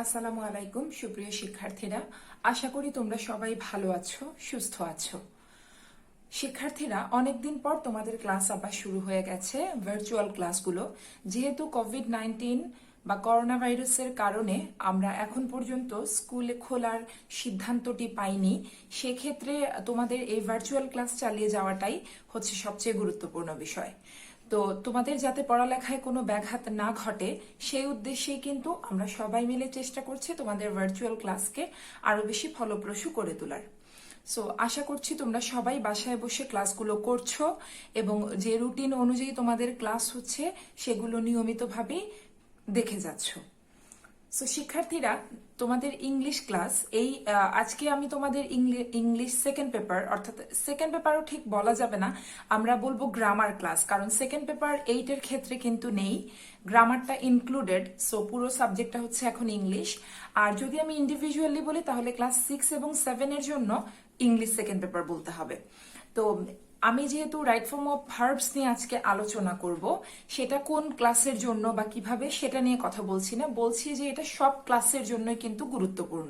আসসালামু আলাইকুম সুপ্রিয় শিক্ষার্থীরা, আশা করি তোমরা সবাই ভালো আছো, সুস্থ আছো। শিক্ষার্থীরা, অনেকদিন পর তোমাদের ক্লাস আবার শুরু হয়ে গেছে, ভার্চুয়াল ক্লাসগুলো। যেহেতু কোভিড-19 বা করোনা ভাইরাসের কারণে আমরা এখন পর্যন্ত স্কুলে খোলার সিদ্ধান্তটি পাইনি, সেক্ষেত্রে তোমাদের এই ভার্চুয়াল ক্লাস চালিয়ে যাওয়াটাই হচ্ছে সবচেয়ে গুরুত্বপূর্ণ বিষয়। তো তোমাদের যাতে পড়ালেখায় কোনো ব্যাঘাত না ঘটে সেই উদ্দেশ্যেই কিন্তু আমরা সবাই মিলে চেষ্টা করছি তোমাদের ভার্চুয়াল ক্লাসকে আরো বেশি ফলপ্রসূ করে তোলার। সো আশা করছি তোমরা সবাই বাসায় বসে ক্লাসগুলো করছো এবং যে রুটিন অনুযায়ী তোমাদের ক্লাস হচ্ছে সেগুলো নিয়মিতভাবেই দেখে যাচ্ছ। সো শিক্ষার্থীরা, তোমাদের ইংলিশ ক্লাস আজকে আমি তোমাদের ইংলিশ সেকেন্ড পেপার, অর্থাৎ সেকেন্ড পেপারও ঠিক বলা যাবে না, আমরা বলবো গ্রামার ক্লাস, কারণ সেকেন্ড পেপার 8-এর ক্ষেত্রে কিন্তু নেই, গ্রামারটা ইনক্লুডেড। সো পুরো সাবজেক্টটা হচ্ছে এখন ইংলিশ। আর যদি আমি ইন্ডিভিজুয়ালি বলি তাহলে ক্লাস 6 এবং 7-এর জন্য ইংলিশ সেকেন্ড পেপার বলতে হবে। তো আমি যেহেতু রাইট ফর্ম অফ ভার্বস নিয়ে আজকে আলোচনা করব, সেটা কোন ক্লাসের জন্য বা কিভাবে সেটা নিয়ে কথা বলছি না, বলছি যে এটা সব ক্লাসের জন্যই কিন্তু গুরুত্বপূর্ণ।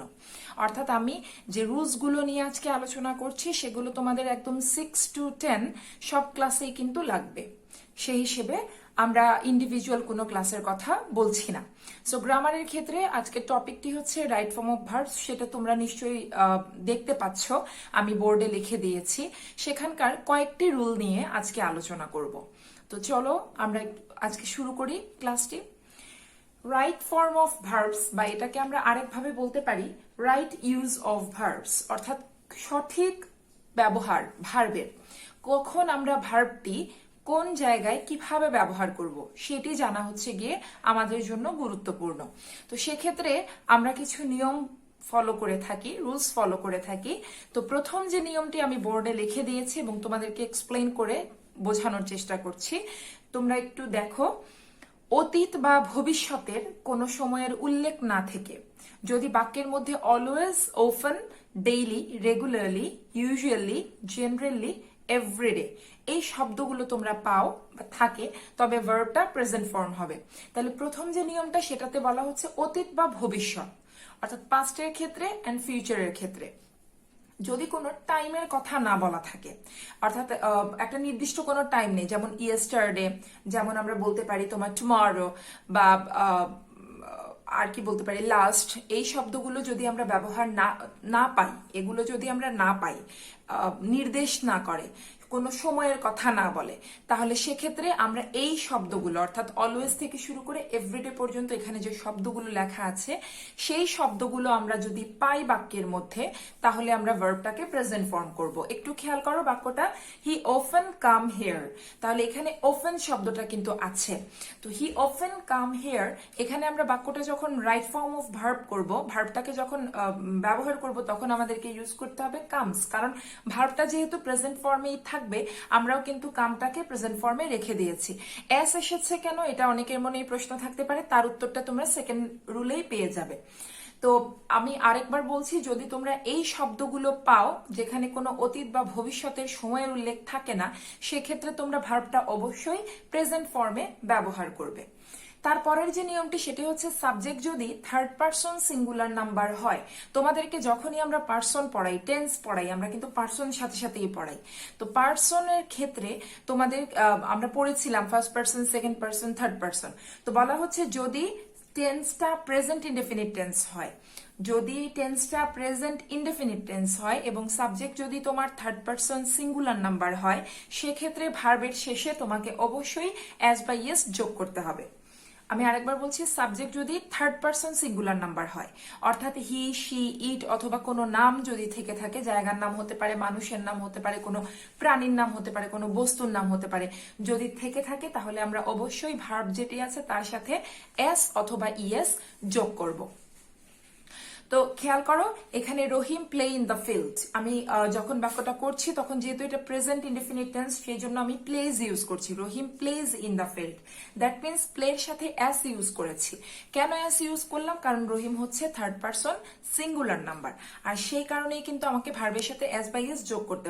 অর্থাৎ আমি যে রুলসগুলো নিয়ে আজকে আলোচনা করছি সেগুলো তোমাদের একদম 6 to 10 সব ক্লাসেই কিন্তু লাগবে। সেই হিসেবে আমরা ইন্ডিভিজুয়াল কোনো ক্লাসের কথা বলছি না। সো গ্রামারের ক্ষেত্রে আজকের টপিকটি হচ্ছে রাইট ফর্ম অফ ভার্বস, সেটা তোমরা নিশ্চয়ই দেখতে পাচ্ছ, আমি বোর্ডে লিখে দিয়েছি। সেখানকার কয়েকটি রুল নিয়ে আজকে আলোচনা করব। তো চলো আমরা আজকে শুরু করি ক্লাসটি। রাইট ফর্ম অফ ভার্বস, বা এটাকে আমরা আরেকভাবে বলতে পারি রাইট ইউজ অফ ভার্বস, অর্থাৎ সঠিক ব্যবহার ভার্বের। কখন আমরা ভার্বটি কোন জায়গায় কিভাবে ব্যবহার করব সেটি জানা হচ্ছে গিয়ে আমাদের জন্য গুরুত্বপূর্ণ। তো সেক্ষেত্রে আমরা কিছু নিয়ম ফলো করে থাকি, রুলস ফলো করে থাকি। তো প্রথম যে নিয়মটি আমি বোর্ডে লিখে দিয়েছি এবং তোমাদেরকে এক্সপ্লেন করে বোঝানোর চেষ্টা করছি, তোমরা একটু দেখো। অতীত বা ভবিষ্যতের কোনো সময়ের উল্লেখ না থেকে যদি বাক্যের মধ্যে always, often, daily, regularly, usually, generally, everyday এই শব্দগুলো তোমরা পাও বা থাকে, তবে ভার্বটা প্রেজেন্ট ফর্ম হবে। তাহলে প্রথম যে নিয়মটা সেটাতে বলা হচ্ছে অতীত বা ভবিষ্যৎ, অর্থাৎ পাস্টের ক্ষেত্রে অ্যান্ড ফিউচারের ক্ষেত্রে যদি কোনো টাইমের কথা না বলা থাকে, অর্থাৎ একটা নির্দিষ্ট কোনো টাইম নেই, যেমন ইয়েস্টারডে, যেমন আমরা বলতে পারি তোমার টুমরো, বা আর কি বলতে পারি লাস্ট, এই শব্দগুলো যদি আমরা ব্যবহার না পাই, এগুলো যদি আমরা না পাই, নির্দেশ না করে, কোনো সময়ের কথা না বলে, তাহলে সেক্ষেত্রে আমরা এই শব্দগুলো অর্থাৎ অলওয়েজ থেকে শুরু করে এভরিডে পর্যন্ত এখানে যে শব্দগুলো লেখা আছে সেই শব্দগুলো আমরা যদি পাই বাক্যের মধ্যে, তাহলে আমরা ভার্বটাকে প্রেজেন্ট ফর্ম করব। একটু খেয়াল করো বাক্যটা, হি অফেন কাম হেয়ার, তাহলে এখানে অফেন শব্দটা কিন্তু আছে। তো হি অফেন কাম হেয়ার, এখানে আমরা বাক্যটা যখন রাইট ফর্ম অফ ভার্ব করব, ভার্বটাকে যখন ব্যবহার করব, তখন আমাদেরকে ইউজ করতে হবে কামস, কারণ ভার্বটা যেহেতু প্রেজেন্ট ফর্মেই থাকবে, আমরাও কিন্তু কামটাকে প্রেজেন্ট ফর্মে রেখে দিয়েছি। এস এসেছে কেন, এটা অনেকের মনেই প্রশ্ন থাকতে পারে, তার উত্তরটা তোমরা সেকেন্ড রুলেই পেয়ে যাবে। তো আমি আরেকবার বলছি, যদি তোমরা এই শব্দগুলো পাও যেখানে কোনো অতীত বা ভবিষ্যতের সময়ের উল্লেখ থাকে না, সেক্ষেত্রে তোমরা ভার্বটা অবশ্যই প্রেজেন্ট ফর্মে ব্যবহার করবে। তারপরের যে নিয়মটি সেটি হচ্ছে সাবজেক্ট যদি থার্ড পারসন সিঙ্গুলার নাম্বার হয়। তোমাদেরকে যখনই আমরা পার্সন পড়াই, টেন্স পড়াই, আমরা কিন্তু পার্সন সাথে সাথেই পড়াই। তো পার্সনের ক্ষেত্রে তোমাদের আমরা পড়েছিলাম first person, second person, third person. তো বলা হচ্ছে যদি টেন্সটা প্রেজেন্ট ইনডেফিনিট টেন্স হয়, যদি টেন্সটা প্রেজেন্ট ইনডেফিনিট টেন্স হয় এবং সাবজেক্ট যদি তোমার থার্ড পারসন সিঙ্গুলার নাম্বার হয়, সেক্ষেত্রে ভার্বের শেষে তোমাকে অবশ্যই অ্যাজ বা ইয়েস যোগ করতে হবে। আমি আরেকবার বলছি, সাবজেক্ট যদি থার্ড পারসন সিঙ্গুলার নাম্বার হয়, অর্থাৎ হি, শি, ইট অথবা কোনো নাম যদি থেকে থাকে, জায়গার নাম হতে পারে, মানুষের নাম হতে পারে, কোনো প্রাণীর নাম হতে পারে, কোনো বস্তুর নাম হতে পারে, যদি থেকে থাকে তাহলে আমরা অবশ্যই ভার্ব যেটি আছে তার সাথে এস অথবা ইএস যোগ করব। তো খেয়াল করো এখানে রহিম প্লে ইন দ্য ফিল্ড, আমি যখন বাক্যটা করছি তখন যেহেতু এটা প্রেজেন্ট ইনডেফিনিট টেন্স সেই জন্য আমি প্লেজ ইউজ করছি, Rahim plays in the field. That means প্লের সাথে অ্যাস ইউজ করেছি। কেন অ্যাস ইউজ করলাম? কারণ রহিম হচ্ছে থার্ড পারসন সিঙ্গুলার নাম্বার, আর সেই কারণেই কিন্তু আমাকে ভার্বের সাথে অ্যাস বাই এস যোগ করতে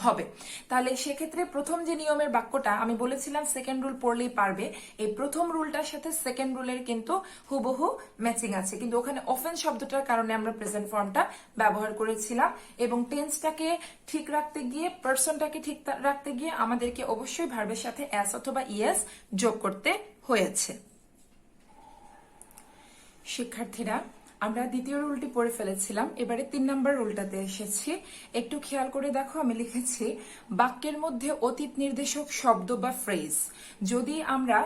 হবে। তাহলে সেক্ষেত্রে প্রথম যে নিয়মের বাক্যটা আমি বলেছিলাম সেকেন্ড রুল পড়লেই পারবে, এই প্রথম রুলটার সাথে সেকেন্ড রুলের কিন্তু হুবহু ম্যাচিং আছে, কিন্তু ওখানে অফেন্স শব্দটার কারণে আমরা প্রেজেন্ট ফর্মটা ব্যবহার করেছিলাম, এবং টেন্সটাকে ঠিক রাখতে গিয়ে, পার্সনটাকে ঠিক রাখতে গিয়ে আমাদেরকে অবশ্যই ভার্বের সাথে অ্যাস অথবা ইএস যোগ করতে হয়েছে। শিক্ষার্থীরা, আমরা দ্বিতীয় রুলটি পড়ে ফেলেছিলাম, এবারে 3 নম্বর রুলটাতে এসেছি। একটু খেয়াল করে দেখো, আমি লিখেছি বাক্যের মধ্যে অতীত নির্দেশক শব্দ বা ফ্রেজ যদি আমরা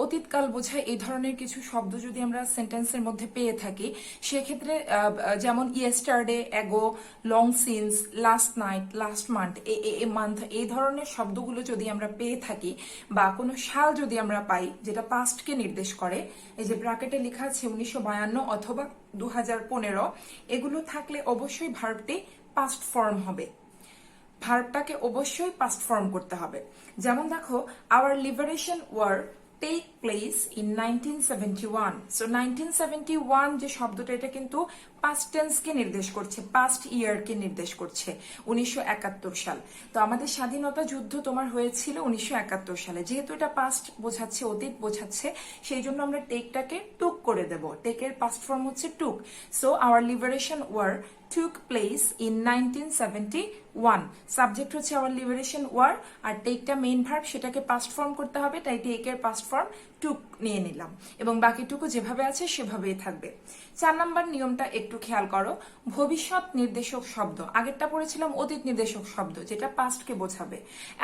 অতীতকাল বোঝায় এই ধরনের কিছু শব্দ যদি আমরা সেন্টেন্সের মধ্যে পেয়ে থাকি, সেক্ষেত্রে যেমন yesterday, ago, long since, last night, last month এই ধরনের শব্দগুলো যদি আমরা পেয়ে থাকি, বা কোনো সাল যদি আমরা পাই যেটা পাস্টকে নির্দেশ করে, এই যে ব্র্যাকেটে লেখা আছে 1952 অথবা 2015, এগুলো থাকলে অবশ্যই ভার্বটি পাস্ট ফর্ম হবে, ভার্বটাকে অবশ্যই পাস্ট ফর্ম করতে হবে। যেমন দেখো, our liberation war take place in 1971। So 1971 যে শব্দটা, এটা কিন্তু পাস্ট টেন্সকে নির্দেশ করছে, পাস্ট ইয়ারকে নির্দেশ করছে, 1971 সাল। তো আমাদের স্বাধীনতা যুদ্ধ তোমার হয়েছিল 1971 সালে, যেহেতু এটা পাস্ট বোঝাচ্ছে, অতীত বোঝাচ্ছে, সেই জন্য আমরা টেকটাকে টুক করে দেব। টেকের পাস্ট ফর্ম হচ্ছে took. So our liberation war took place in 1971। সাবজেক্ট হচ্ছে আওয়ার লিবারেশন ওয়ার, আর টেকটা মেইন ভার্ব, সেটাকে পাস্ট ফর্ম করতে হবে, তাই টেকের পাস্ট ফর্ম টুক নিয়ে নিলাম, এবং বাকিটুকু যেভাবে আছে সেভাবেই থাকবে। 4 নম্বর নিয়মটা একটু খেয়াল করো, ভবিষ্যৎ নির্দেশক শব্দ, আগেরটা পড়েছিলাম অতীত নির্দেশক শব্দ যেটা পাস্টকে বোঝাবে,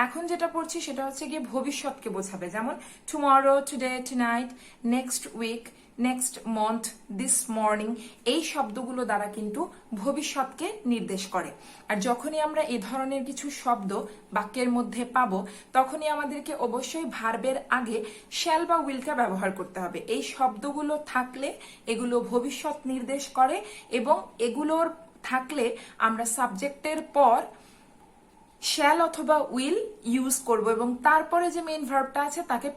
এখন যেটা পড়ছি সেটা হচ্ছে গিয়ে ভবিষ্যৎকে বোঝাবে। যেমন tomorrow, today, tonight, next week, next month, this morning, এই শব্দগুলো দ্বারা কিন্তু ভবিষ্যৎকে নির্দেশ করে। আর যখনই আমরা এই ধরনের কিছু শব্দ বাক্যের মধ্যে পাবো, তখনই আমাদেরকে অবশ্যই ভার্বের আগে শ্যাল বা উইলটা ব্যবহার করতে হবে। এই শব্দগুলো থাকলে এগুলো ভবিষ্যৎ নির্দেশ করে, এবং এগুলোর থাকলে আমরা সাবজেক্টের পর শ্যাল অথবা উইল ইউজ করব, এবং তারপরে যে মেইন ভার্বটা আছে তাকে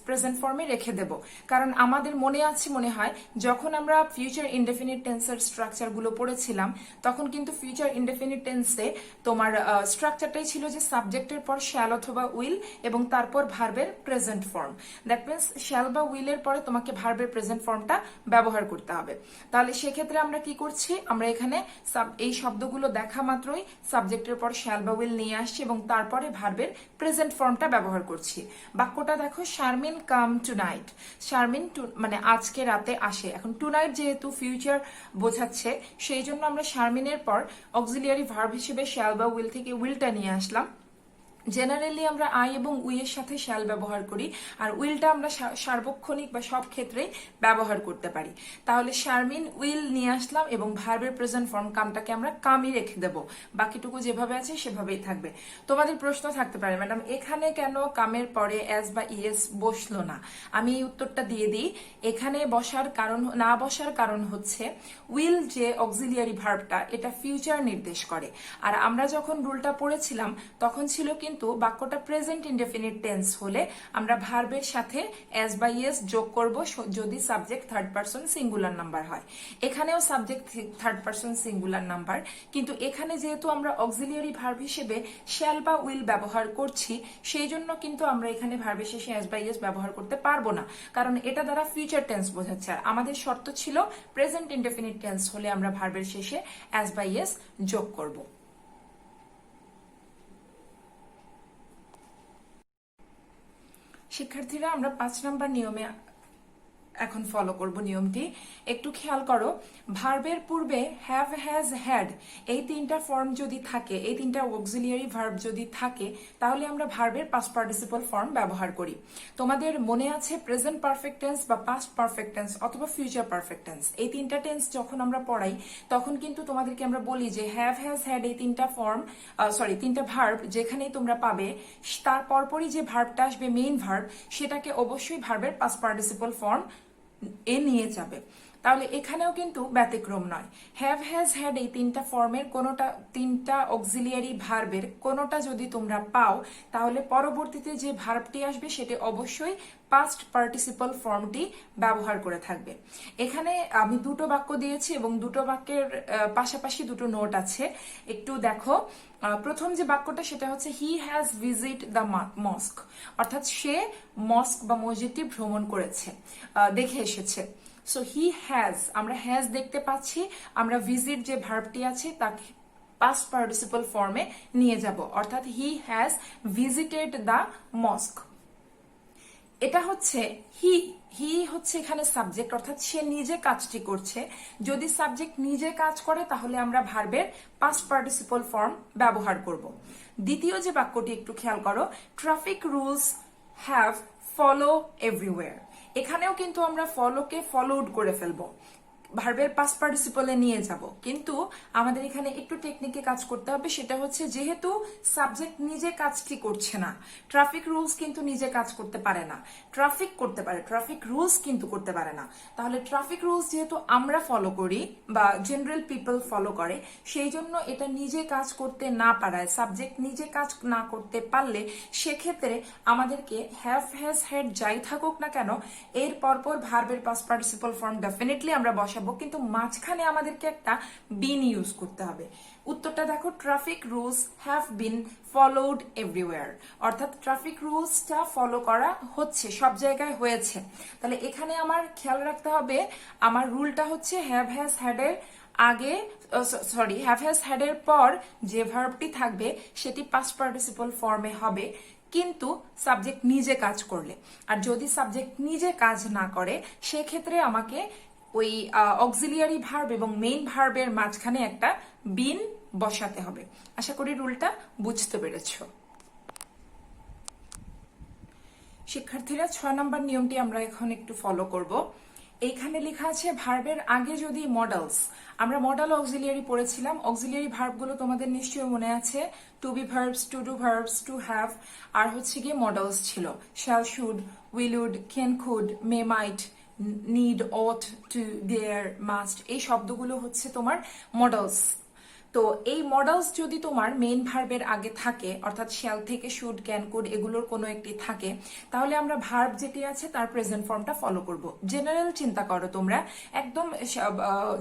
প্রেজেন্ট ফর্মে রেখে দেব। কারণ আমাদের মনে আছে মনে হয়, যখন আমরা ফিউচার ইনডেফিনিট টেন্সের স্ট্রাকচার গুলো পড়েছিলাম, তখন কিন্তু ফিউচার ইনডেফিনিট টেন্সে তোমার স্ট্রাকচারটাই ছিল যে সাবজেক্টের পর শ্যাল অথবা উইল, এবং তারপর ভার্বের present form. That means shall বা উইলের পরে তোমাকে ভার্বের প্রেজেন্ট ফর্মটা ব্যবহার করতে হবে। তাহলে সেক্ষেত্রে আমরা কি করছি, আমরা এখানে এই শব্দগুলো দেখা মাত্রই সাবজেক্টের পর শ্যাল বা উইল নিয়ে আসছি, এবং তারপরে ভার্বের প্রেজেন্ট ফর্মটা ব্যবহার করছি। বাক্যটা দেখো, Sharmin come tonight, Sharmin আজকে রাতে আসে। এখন টু নাইট যেহেতু ফিউচার বোঝাচ্ছে, সেই জন্য আমরা শারমিনের পর অক্সিলিয়ারি ভার্ব হিসেবে শ্যাল বা উইল থেকে উইলটা নিয়ে আসলাম। জেনারেলি আমরা আই এবং উই এর সাথে শ্যাল ব্যবহার করি, আর উইলটা আমরা সার্বক্ষণিক বা সব ক্ষেত্রেই ব্যবহার করতে পারি। তাহলে শারমিন উইল নিয়ে আসলাম, এবং ভার্বের প্রেজেন্ট ফর্ম কামটাকে আমরা কামই রেখে দেব, বাকিটুকু যেভাবে আছে সেভাবেই থাকবে। তোমাদের প্রশ্ন থাকতে পারে, ম্যাডাম এখানে কেন কামের পরে অ্যাস বা ইএস বসলো না? আমি এই উত্তরটা দিয়ে দিই। এখানে না বসার কারণ হচ্ছে, উইল যে অক্সিলিয়ারি ভার্বটা, এটা ফিউচার নির্দেশ করে, আর আমরা যখন রুলটা পড়েছিলাম তখন ছিল কিন্তু বাক্যটা প্রেজেন্ট ইনডেফিনিট টেন্স হলে আমরা ভার্বের সাথে অ্যাস বা ইএস যোগ করব যদি subject third person singular number হয়। এখানেও subject third person singular number, কিন্তু এখানে যেহেতু আমরা অক্সিলিয়ারি ভার্ব হিসেবে শ্যাল বা উইল ব্যবহার করছি, সেই জন্য কিন্তু আমরা এখানে ভার্বের শেষে অ্যাস বা ইএস ব্যবহার করতে পারবো না, কারণ এটা দ্বারা ফিউচার টেন্স বোঝাচ্ছে। আর আমাদের শর্ত ছিল প্রেজেন্ট ইনডেফিনিট টেন্স হলে আমরা ভার্বের শেষে অ্যাস বা ইএস যোগ করব। শিক্ষার্থীরা, আমরা 5 নম্বর নিয়মে এখন ফলো করব নিয়মটি। একটু খেয়াল করো, ভার্বের পূর্বে হ্যাভ, হ্যাজ, হ্যাড এই 3টা ফর্ম যদি থাকে, এই 3টা অক্সিলিয়ারি ভার্ব যদি থাকে, তাহলে আমরা ভার্বের পাস্ট পার্টিসিপল ফর্ম ব্যবহার করি। তোমাদের মনে আছে প্রেজেন্ট পারফেক্ট টেন্স বা পাস্ট পারফেক্ট টেন্স অথবা ফিউচার পারফেক্ট টেন্স, এই 3টা টেন্স যখন আমরা পড়াই তখন কিন্তু তোমাদেরকে আমরা বলি যে হ্যাভ, হ্যাজ, হ্যাড এই 3টা ফর্ম, 3টা ভার্ব যেখানেই তোমরা পাবে, তার পরপরই যে ভার্বটা আসবে মেইন ভার্ব, সেটাকে অবশ্যই ভার্বের পাস্ট পার্টিসিপল ফর্ম এ নিয়ে যাবে। তাহলে এখানেও কিন্তু ব্যতিক্রম নয়। হ্যাভ, হ্যাজ, হ্যাড এই তিনটা ফর্মের কোনোটা, তিনটা অক্সিলিয়ারি ভার্বের কোনোটা যদি তোমরা পাও, তাহলে পরবর্তীতে যে ভার্বটি আসবে সেটি অবশ্যই পাস্ট পার্টিসিপল ফর্মটি ব্যবহার করে থাকবে। এখানে আমি দুটো বাক্য দিয়েছি এবং দুটো বাক্যের পাশাপাশি দুটো নোট আছে, একটু দেখো। প্রথম যে বাক্যটা সেটা হচ্ছে he has visit the mosque, অর্থাৎ সে মস্ক বা মসজিদটি ভ্রমণ করেছে, দেখে এসেছে। সো হি হ্যাজ, আমরা হ্যাজ দেখতে পাচ্ছি, আমরা ভিজিট যে ভার্বটি আছে তাকে পাস্ট পার্টিসিপল ফর্মে নিয়ে যাব, অর্থাৎ he has visited the mosque. এটা হচ্ছে হি, হি হচ্ছে এখানে সাবজেক্ট, অর্থাৎ সে নিজে কাজটি করছে। যদি সাবজেক্ট নিজে কাজ করে তাহলে আমরা ভার্বের পাস্ট পার্টিসিপল ফর্ম ব্যবহার করব। দ্বিতীয় যে বাক্যটি একটু খেয়াল করো, traffic rules have follow everywhere. এখানেও কিন্তু আমরা ফলোকে ফলোড করে ফেলবো, ভার্বের পাস্ট পার্টিসিপলে নিয়ে যাব, কিন্তু আমাদের এখানে একটু টেকনিকে কাজ করতে হবে। সেটা হচ্ছে যেহেতু সাবজেক্ট নিজে কাজটি করছে না, ট্রাফিক রুলস কিন্তু নিজে কাজ করতে পারে না, ট্রাফিক করতে পারে, ট্রাফিক রুলস কিন্তু করতে পারে না। তাহলে ট্রাফিক রুলস যেহেতু আমরা ফলো করি বা জেনারেল পিপল ফলো করে, সেই জন্য এটা নিজে কাজ করতে না পারায়, সাবজেক্ট নিজে কাজ না করতে পারলে সেক্ষেত্রে আমাদেরকে হ্যাভ, হ্যাজ, হ্যাড যাই থাকুক না কেন এর পরপর ভার্বের পাস্ট পার্টিসিপল ফর্ম ডেফিনেটলি আমরা বসাবো, কিন্তু মাঝখানে আমাদেরকে একটা বিন ইউজ করতে হবে। উত্তরটা দেখো, traffic rules have been followed everywhere, অর্থাৎ ট্রাফিক রুলসটা ফলো করা হচ্ছে, সব জায়গায় হয়েছে। তাহলে এখানে আমার খেয়াল রাখতে হবে, আমার রুলটা হচ্ছে হ্যাভ, হ্যাজ, হ্যাড এর আগে, সরি, হ্যাভ, হ্যাজ, হ্যাড এর পর যে ভার্বটি থাকবে সেটি পাস্ট পার্টিসিপল ফর্মে হবে, কিন্তু সাবজেক্ট নিজে কাজ করলে। আর যদি সাবজেক্ট নিজে কাজ না করে সেক্ষেত্রে আমাকে ওই অক্সিলিয়ারি ভার্ব এবং মেইন ভার্বের মাঝখানে একটা বিন বসাতে হবে। আশা করি রুলটা বুঝতে পেরেছো। শিক্ষার্থীরা 6 নম্বর নিয়মটি আমরা এখন একটু ফলো করব। এইখানে লেখা আছে ভার্বের আগে যদি মডেলস, আমরা মডেল অক্সিলিয়ারি পড়েছিলাম, অক্সিলিয়ারি ভার্বগুলো তোমাদের নিশ্চয়ই মনে আছে, to be verbs, to do verbs, to have, আর হচ্ছে গিয়ে মডেলস ছিল shall, should, will, would, can, could, may, might, need, ought, to, dare, must, এই শব্দগুলো হচ্ছে তোমার মডেলস। তো এই মডেলস যদি তোমার মেইন ভার্বের আগে থাকে, অর্থাৎ শ্যাল থেকে শুড, ক্যান, কুড এগুলোর কোনো একটি থাকে, তাহলে আমরা ভার্ব যেটি আছে তার প্রেজেন্ট ফর্মটা ফলো করব। জেনারেল চিন্তা করো তোমরা, একদম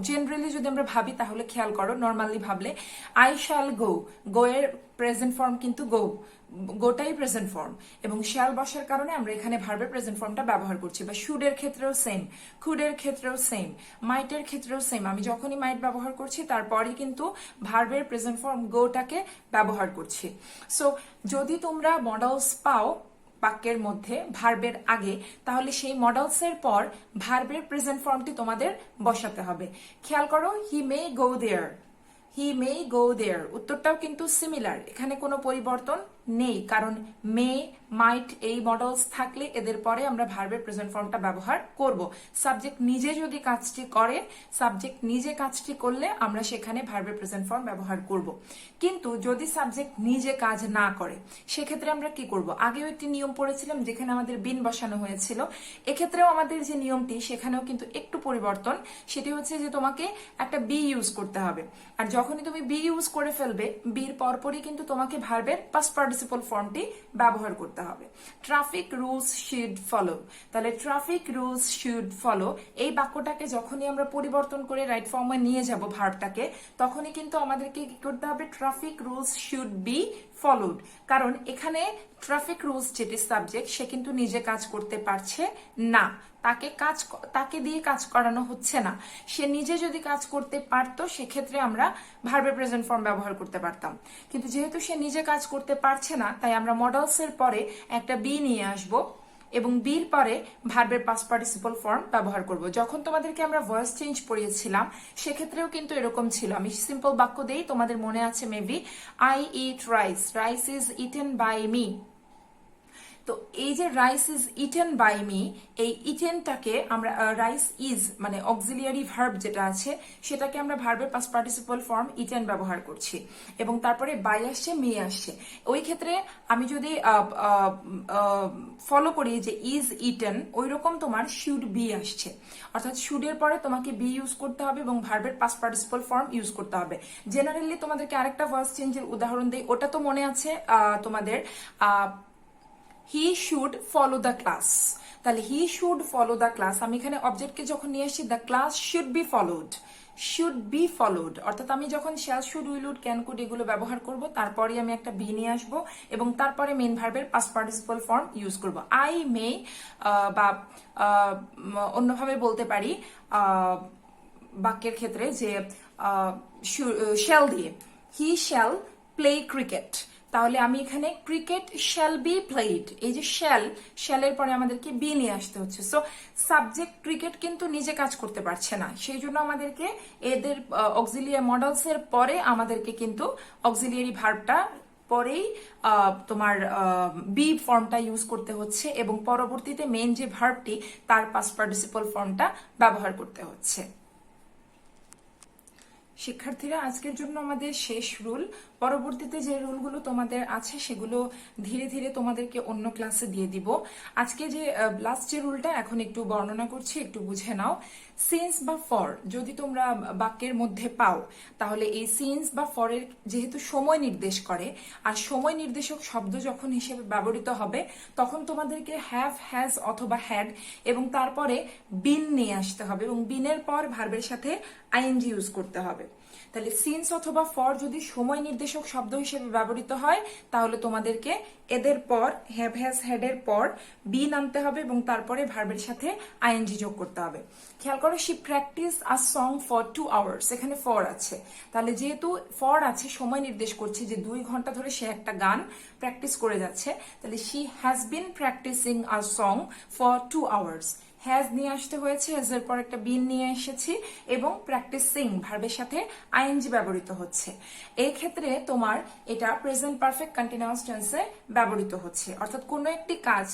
জেনারেলি যদি আমরা ভাবি তাহলে খেয়াল করো, নর্মালি ভাবলে আই শ্যাল গো, গো এর প্রেজেন্ট ফর্ম কিন্তু গো, গোটাই প্রেজেন্ট ফর্ম, এবং শ্যাল বসার কারণে আমরা এখানে ভার্বের প্রেজেন্ট ফর্মটা ব্যবহার করছি। বা শুডের ক্ষেত্রেও সেম, কুডের ক্ষেত্রেও সেম, মাইটের ক্ষেত্রেও সেম, আমি যখনই মাইট ব্যবহার করছি তারপরই কিন্তু ভার্বের প্রেজেন্ট ফর্ম গোটাকে ব্যবহার করছি। সো যদি তোমরা মডেলস পাও বাক্যের মধ্যে ভার্বের আগে, তাহলে সেই মডেলসের পর ভার্বের প্রেজেন্ট ফর্মটি তোমাদের বসাতে হবে। খেয়াল করো, হি মে গো দেয়ার, হি মে গো দেয়ার, উত্তরটাও কিন্তু সিমিলার, এখানে কোনো পরিবর্তন নেই, কারণ মে, মাইট এই মডেলস থাকলে এদের পরে আমরা ভার্বের প্রেজেন্ট ফর্মটা ব্যবহার করব। সাবজেক্ট নিজে যদি কাজটি করে, সাবজেক্ট নিজে কাজটি করলে আমরা সেখানে ভার্বের প্রেজেন্ট ফর্ম ব্যবহার করব। কিন্তু যদি সাবজেক্ট নিজে কাজ না করে সেক্ষেত্রে আমরা কি করব? আগেও একটি নিয়ম পড়েছিলাম যেখানে আমাদের বিন বসানো হয়েছিল, এক্ষেত্রেও আমাদের যে নিয়মটি সেখানেও কিন্তু একটু পরিবর্তন, সেটি হচ্ছে যে তোমাকে একটা বি ইউজ করতে হবে। আর যখনই তুমি বি ইউজ করে ফেলবে, বির পরপরই কিন্তু তোমাকে ভার্বের পাস্ট পার্টিসিপল ফর্মটি ব্যবহার করতে হবে। ট্রাফিক রুলস শুড ফলো, তাহলে ট্রাফিক রুলস শুড ফলো এই বাক্যটাকে যখনই আমরা পরিবর্তন করে রাইট ফর্মে নিয়ে যাব ভার্বটাকে, তখনই কিন্তু আমাদেরকে কি করতে হবে? Traffic rules should be followed, কারণ এখানে ট্রাফিক রুলস যেটি সাবজেক্ট সে কিন্তু নিজে কাজ করতে পারছে না, তাকে দিয়ে কাজ করানো হচ্ছে না। সে নিজে যদি কাজ করতে পারতো সেক্ষেত্রে আমরা ভার্বের প্রেজেন্ট ফর্ম ব্যবহার করতে পারতাম, কিন্তু যেহেতু সে নিজে কাজ করতে পারছে না তাই আমরা মডেলস এর পরে একটা বি নিয়ে আসব এবং বির পরে ভার্বের পাস্ট পার্টিসিপল ফর্ম ব্যবহার করব। যখন তোমাদেরকে আমরা ভয়েস চেঞ্জ পড়িয়েছিলাম সেক্ষেত্রেও কিন্তু এরকম ছিল। আমি সিম্পল বাক্য দেই, তোমাদের মনে আছে maybe, I eat rice, rice is eaten by me. তো এই যে rice is eaten by me, এই ইটেনটাকে আমরা রাইস ইজ মানে অক্সিলিয়ারি ভার্ব যেটা আছে সেটাকে আমরা ভার্বের পাস্ট পার্টিসিপল ফর্ম ইটেন ব্যবহার করছি, এবং তারপরে বাই আসছে, মি আসছে। ওই ক্ষেত্রে আমি যদি ফলো করি যে ইজ ইটেন, ওই রকম তোমার শুড বি আসছে, অর্থাৎ শুডের পরে তোমাকে বি ইউজ করতে হবে এবং ভার্বের পাস্ট পার্টিসিপল ফর্ম ইউজ করতে হবে। জেনারেলি তোমাদেরকে আরেকটা ভার্স চেঞ্জের উদাহরণ দেই, ওটা তো মনে আছে তোমাদের, he should follow the class. তাহলে he should follow the class, আমি এখানে অবজেক্টকে যখন নিয়ে আসছি the class should be followed, should be followed, অর্থাৎ আমি যখন shall should will would can could এগুলো ব্যবহার করব, তারপরে আমি একটা বি নিয়ে আসবো এবং তারপরে মেইন ভার্বের পাস্ট পার্টিসিপল ফর্ম ইউজ করব। আই মে বা অন্যভাবে বলতে পারি বাক্যের ক্ষেত্রে যে শ্যাল দিয়ে, হি শ্যাল প্লে ক্রিকেট, তাহলে আমি এখানে ক্রিকেট শ্যাল বি প্লেড, এই যে শ্যালের পরে আমাদেরকে বি নিয়ে আসতে হচ্ছে। সো সাবজেক্ট ক্রিকেট কিন্তু নিজে কাজ করতে পারছে না, সেই জন্য আমাদেরকে এদের অক্সিলিয়ারি মডেলস এর পরে আমাদেরকে কিন্তু অক্সিলিয়ারি ভার্বটা পরেই তোমার বি ফর্মটা ইউজ করতে হচ্ছে এবং পরবর্তীতে মেইন যে ভার্বটি তার পাস্ট পার্টিসিপল ফর্মটা ব্যবহার করতে হচ্ছে। শিক্ষার্থীরা, আজকের জন্য আমাদের শেষ রুল। পরবর্তীতে যে রুলগুলো তোমাদের আছে সেগুলো ধীরে ধীরে তোমাদেরকে অন্য ক্লাসে দিয়ে দিব। আজকে যে লাস্ট যে রুলটা এখন একটু বর্ণনা করছি, একটু বুঝে নাও। সিন্স বা ফর যদি তোমরা বাক্যের মধ্যে পাও, তাহলে এই সিন্স বা ফরের যেহেতু সময় নির্দেশ করে, আর সময় নির্দেশক শব্দ যখন হিসেবে ব্যবহৃত হবে তখন তোমাদেরকে হ্যাভ, হ্যাজ অথবা হ্যাড এবং তারপরে বিন নিয়ে আসতে হবে এবং বিনের পর ভার্বের সাথে আইএনজি ইউজ করতে হবে। তাহলে সিন্স অথবা ফর যদি সময় নির্দেশক শব্দ হিসেবে ব্যবহৃত হয় তাহলে তোমাদেরকে এদের পর হ্যাভ, হ্যাজ, হ্যাড এর পর বিন আনতে হবে এবং তারপরে ভার্বের সাথে আইএনজি যোগ করতে হবে। খেয়াল করো, she practice a song for 2 hours, এখানে ফর আছে, তাহলে যেহেতু ফর আছে সময় নির্দেশ করছে যে 2 ঘন্টা ধরে সে একটা গান প্র্যাকটিস করে যাচ্ছে, তাহলে she has been practising a song for 2 hours. Has নিয়ে আসতে হয়েছে, হ্যাজ এর পর একটা বিন নিয়ে এসেছি এবং প্র্যাকটিসিং ভার্বের সাথে আইএনজি ব্যবহৃত হচ্ছে। এই ক্ষেত্রে তোমার এটা প্রেজেন্ট পারফেক্ট কন্টিনিউয়াস টেন্সে ব্যবহৃত হচ্ছে, অর্থাৎ কোনো একটি কাজ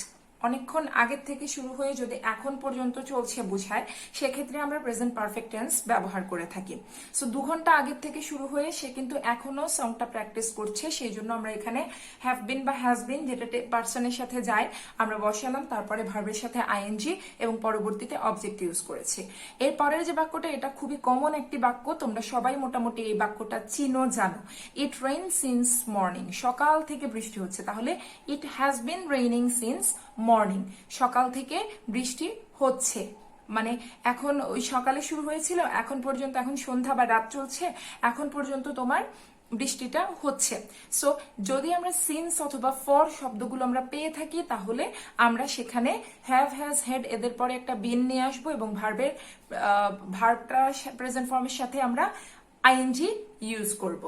অনেকক্ষণ আগের থেকে শুরু হয়ে যদি এখন পর্যন্ত চলছে বোঝায়, সেক্ষেত্রে আমরা প্রেজেন্ট পারফেক্ট টেন্স ব্যবহার করে থাকি। সো 2 ঘন্টা আগের থেকে শুরু হয়ে সে কিন্তু এখনো সংটা প্র্যাকটিস করছে, সেই জন্য আমরা এখানে হ্যাভ বিন বা হ্যাজ বিন যেটা পার্সনের সাথে যায় আমরা বসালাম, তারপরে ভার্বের সাথে আইএনজি এবং পরবর্তীতে অবজেক্ট ইউজ করেছি। এর পরের যে বাক্যটা, এটা খুবই কমন একটি বাক্য, তোমরা সবাই মোটামুটি এই বাক্যটা চিনো, জানো। ইট রেইন সিন্স মর্নিং, সকাল থেকে বৃষ্টি হচ্ছে, তাহলে it has been raining since morning, সকাল থেকে বৃষ্টি হচ্ছে, মানে এখন ওই সকালে শুরু হয়েছিল এখন পর্যন্ত, এখন সন্ধ্যা বা রাত চলছে, এখন পর্যন্ত তোমার বৃষ্টিটা হচ্ছে। সো যদি আমরা সিন্স অথবা ফর শব্দগুলো আমরা পেয়ে থাকি তাহলে আমরা সেখানে হ্যাভ, হ্যাজ, হ্যাড এদের পরে একটা বিন নিয়ে আসবো এবং ভার্বটা প্রেজেন্ট ফর্মের সাথে আমরা আইএনজি ইউজ করব।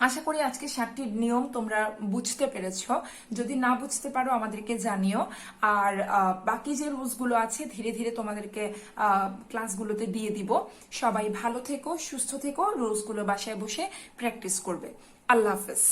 আশা করি আজকে 7টি নিয়ম তোমরা বুঝতে পেরেছো। যদি না বুঝতে পারো আমাদেরকে জানিও, আর বাকি যে রুলসগুলো আছে ধীরে ধীরে তোমাদেরকে ক্লাসগুলোতে দিয়ে দিব। সবাই ভালো থেকো, সুস্থ থেকো, রুলসগুলো বাসায় বসে প্র্যাকটিস করবে। আল্লাহ হাফেজ।